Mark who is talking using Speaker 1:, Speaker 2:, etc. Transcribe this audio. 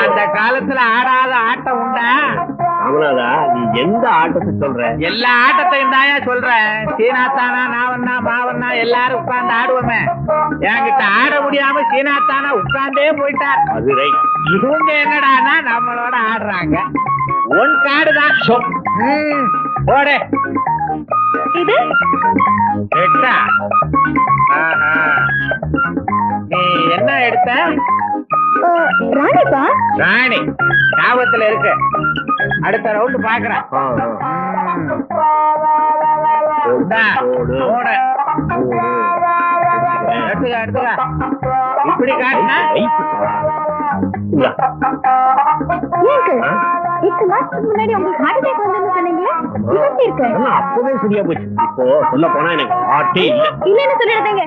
Speaker 1: அந்த காலத்துல ஆடாத ஆட்டம் உண்டா?
Speaker 2: ராமநாதா, நீ எந்த ஆட்டத்தை சொல்ற?
Speaker 1: எல்லா ஆட்டத்தையும் தான் சொல்றேன். சீனாத்தானா, நாவண்ணா, மாவண்ணா எல்லாரும் உட்கார்ந்து ஆடுவோமே. என்கிட்ட ஆட முடியாம சீனாத்தானா உட்கார்ந்தே போயிட்டார்.
Speaker 2: அது ரைட்.
Speaker 1: இவங்க என்னடானா நம்மளோட ஆடுறாங்க. ஒன் கார்டு தான். போடு.
Speaker 3: இது
Speaker 1: எட்டா? நீ என்ன எடுத்த?
Speaker 3: ராணிப்பா.
Speaker 1: ராணி ஞாபகத்துல இருக்கு. அடுத்த ரவுண்ட் பாக்குறேன். இப்படி காட்டினா
Speaker 3: முன்னாடி உங்களுக்கு ஹார்ட் அட்டாக் வந்து சொன்னீங்களே,
Speaker 2: அப்பவே சரியா போச்சு. இப்போ சொல்ல போனா எனக்கு ஹார்ட்டே இல்ல.
Speaker 3: இல்லன்னு சொல்லிடுறீங்க.